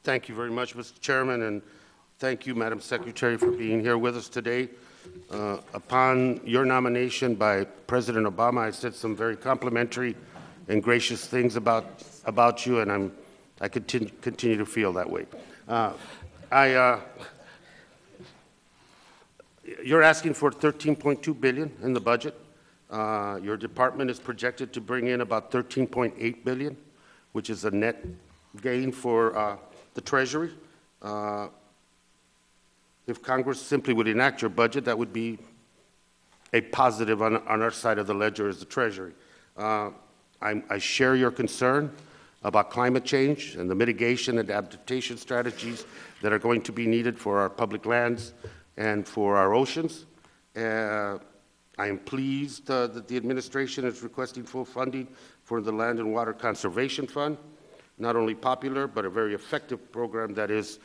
Thank you very much, Mr. Chairman, and thank you, Madam Secretary, for being here with us today. Upon your nomination by President Obama, I said some very complimentary and gracious things about you, and I continue to feel that way. You're asking for $13.2 billion in the budget. Your department is projected to bring in about $13.8 billion, which is a net gain for the Treasury. If Congress simply would enact your budget, that would be a positive on our side of the ledger as the Treasury. I share your concern about climate change and the mitigation and adaptation strategies that are going to be needed for our public lands and for our oceans. I am pleased that the administration is requesting full funding for the Land and Water Conservation Fund, not only popular, but a very effective program that is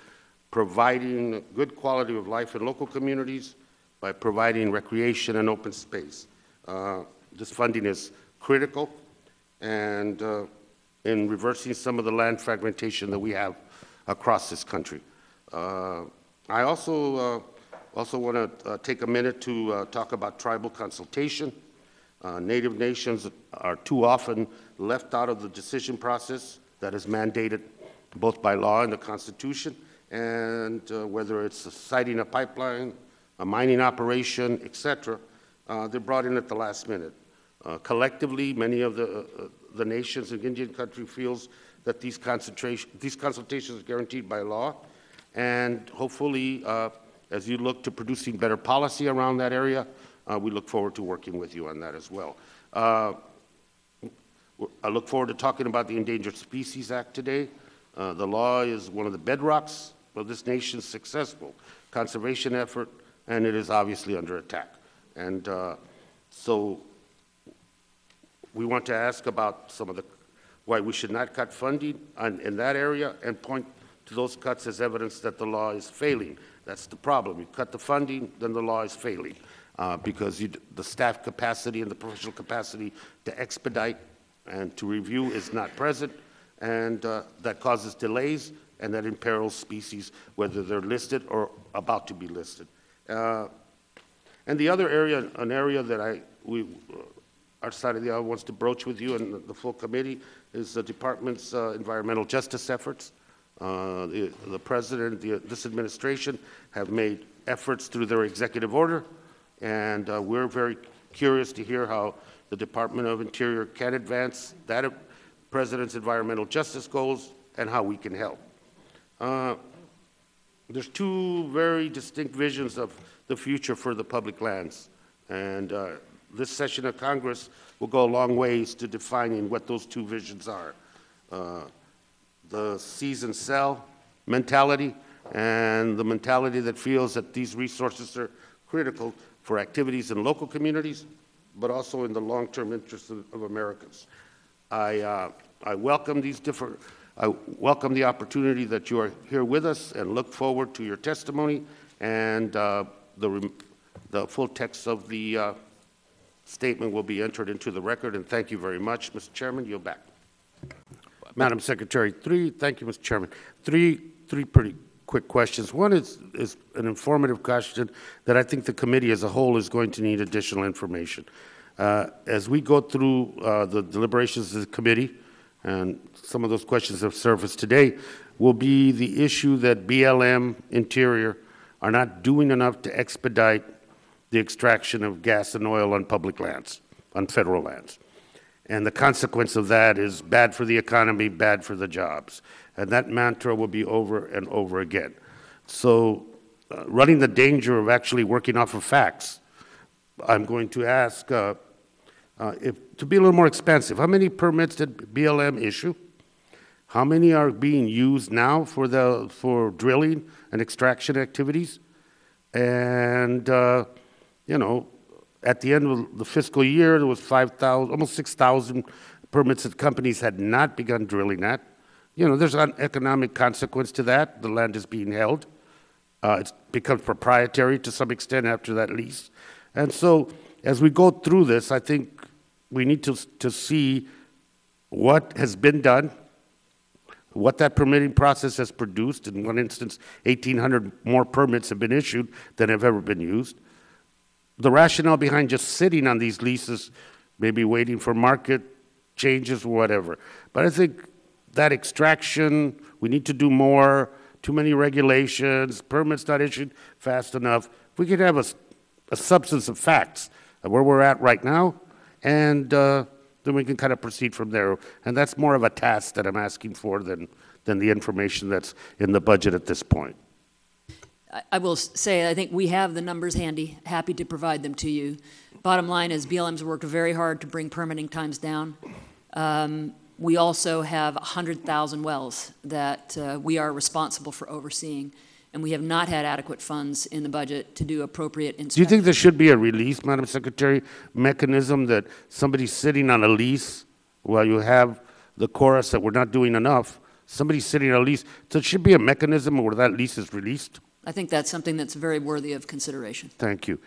providing good quality of life in local communities by providing recreation and open space. This funding is critical and in reversing some of the land fragmentation that we have across this country. I also want to take a minute to talk about tribal consultation. Native nations are too often left out of the decision process that is mandated both by law and the Constitution, and whether it's siting a pipeline, a mining operation, etc., they're brought in at the last minute. Collectively, many of the nations in Indian country feels that these consultations are guaranteed by law, and hopefully, as you look to producing better policy around that area, we look forward to working with you on that as well. I look forward to talking about the Endangered Species Act today. The law is one of the bedrocks of this nation's successful conservation effort, and it is obviously under attack. And so we want to ask about why we should not cut funding in that area and point to those cuts as evidence that the law is failing. That's the problem. You cut the funding, then the law is failing because the staff capacity and the professional capacity to expedite and to review is not present, and that causes delays and that imperils species, whether they're listed or about to be listed. And the other area, an area that our side of the aisle wants to broach with you and the full committee, is the department's environmental justice efforts. The President, this administration have made efforts through their executive order, and we're very curious to hear how the Department of Interior can advance that President's environmental justice goals and how we can help. There's two very distinct visions of the future for the public lands, and this session of Congress will go a long ways to defining what those two visions are. The seize and sell mentality, and the mentality that feels that these resources are critical for activities in local communities, but also in the long-term interests of Americans. I welcome the opportunity that you are here with us and look forward to your testimony and the full text of the statement will be entered into the record, and thank you very much. Mr. Chairman, yield back. Madam Secretary, thank you, Mr. Chairman. Three pretty quick questions. One is an informative question that I think the committee as a whole is going to need additional information. As we go through the deliberations of the committee, and some of those questions have surfaced today, will be the issue that BLM, Interior, are not doing enough to expedite the extraction of gas and oil on public lands, on federal lands. And the consequence of that is bad for the economy, bad for the jobs. And that mantra will be over and over again. So running the danger of actually working off of facts, I'm going to ask to be a little more expansive. How many permits did BLM issue? How many are being used now for drilling and extraction activities? And, you know, at the end of the fiscal year, there was 5,000, almost 6,000 permits that companies had not begun drilling at. You know, there's an economic consequence to that. The land is being held. It becomes proprietary to some extent after that lease. And so as we go through this, I think we need to see what has been done, what that permitting process has produced. In one instance, 1,800 more permits have been issued than have ever been used. The rationale behind just sitting on these leases, maybe waiting for market changes or whatever. But I think that extraction, we need to do more, too many regulations, permits not issued fast enough. If we could have a substance of facts of where we're at right now, and then we can kind of proceed from there. And that's more of a task that I'm asking for than the information that's in the budget at this point. I will say, I think we have the numbers handy, happy to provide them to you. Bottom line is BLM's worked very hard to bring permitting times down. We also have 100,000 wells that we are responsible for overseeing, and we have not had adequate funds in the budget to do appropriate inspections. Do you think there should be a release, Madam Secretary, mechanism that somebody's sitting on a lease while you have the chorus that we're not doing enough, somebody's sitting on a lease, so there should be a mechanism where that lease is released? I think that's something that's very worthy of consideration. Thank you.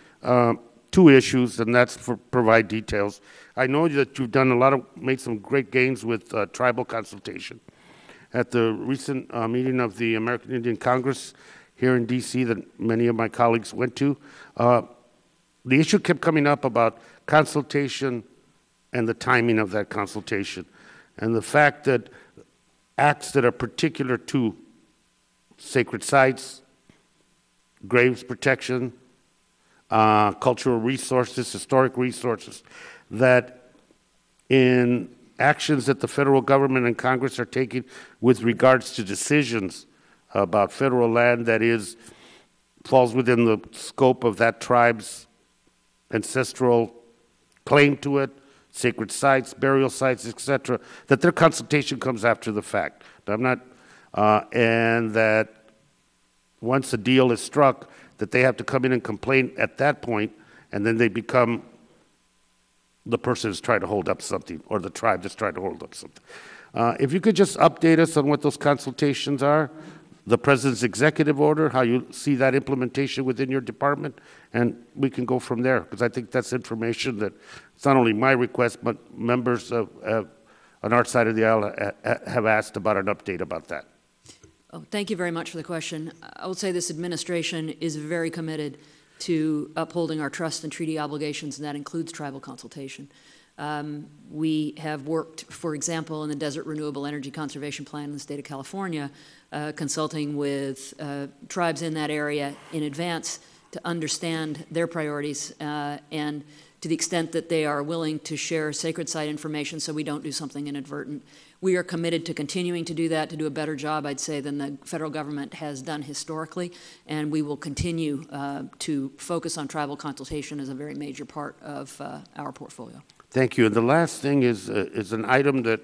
Two issues, and that's for provide details. I know that you've done made some great gains with tribal consultation. At the recent meeting of the American Indian Congress here in D.C. that many of my colleagues went to, the issue kept coming up about consultation and the timing of that consultation, and the fact that acts that are particular to sacred sites, graves protection, cultural resources, historic resources, that in actions that the federal government and Congress are taking with regards to decisions about federal land that falls within the scope of that tribe's ancestral claim to it, sacred sites, burial sites, etc., that their consultation comes after the fact. And that once a deal is struck, that they have to come in and complain at that point, and then they become the person who's trying to hold up something, or the tribe that's trying to hold up something. If you could just update us on what those consultations are, the President's executive order, how you see that implementation within your department, and we can go from there, because I think that's information that it's not only my request, but members on our side of the aisle have asked about an update about that. Oh, thank you very much for the question. I will say this administration is very committed to upholding our trust and treaty obligations, and that includes tribal consultation. We have worked, for example, in the Desert Renewable Energy Conservation Plan in the state of California, consulting with tribes in that area in advance to understand their priorities and to the extent that they are willing to share sacred site information so we don't do something inadvertent. We are committed to continuing to do that, to do a better job, I'd say, than the federal government has done historically, and we will continue to focus on tribal consultation as a very major part of our portfolio. Thank you. And the last thing is an item that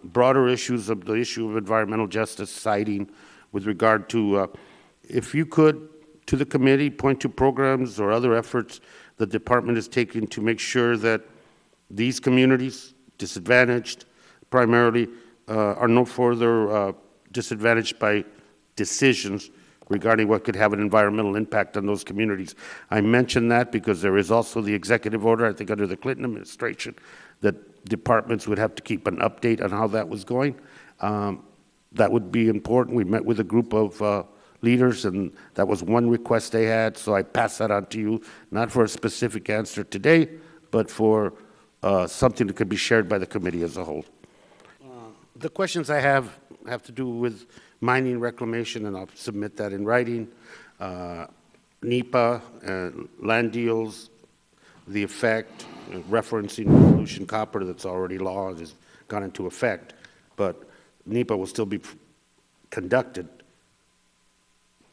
broader issues of the issue of environmental justice citing with regard to, if you could, to the committee, point to programs or other efforts the department is taking to make sure that these communities, disadvantaged primarily, are no further disadvantaged by decisions regarding what could have an environmental impact on those communities. I mention that because there is also the executive order, I think under the Clinton administration, that departments would have to keep an update on how that was going. That would be important. We met with a group of leaders, and that was one request they had, so I pass that on to you, not for a specific answer today, but for something that could be shared by the committee as a whole. The questions I have to do with mining reclamation, and I'll submit that in writing, NEPA, land deals, the effect, referencing pollution copper that's already law and has gone into effect, but NEPA will still be conducted.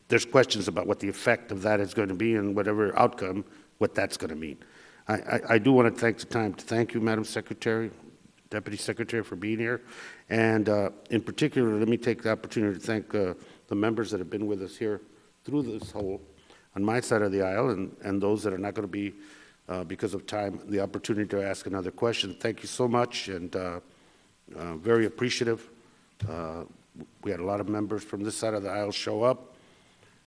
There's questions about what the effect of that is going to be and whatever outcome, what that's going to mean. I do want to take the time to thank you, Madam Secretary, Deputy Secretary, for being here. And in particular, let me take the opportunity to thank the members that have been with us here through this whole, on my side of the aisle, and those that are not going to be, because of time, the opportunity to ask another question. Thank you so much, and very appreciative. We had a lot of members from this side of the aisle show up.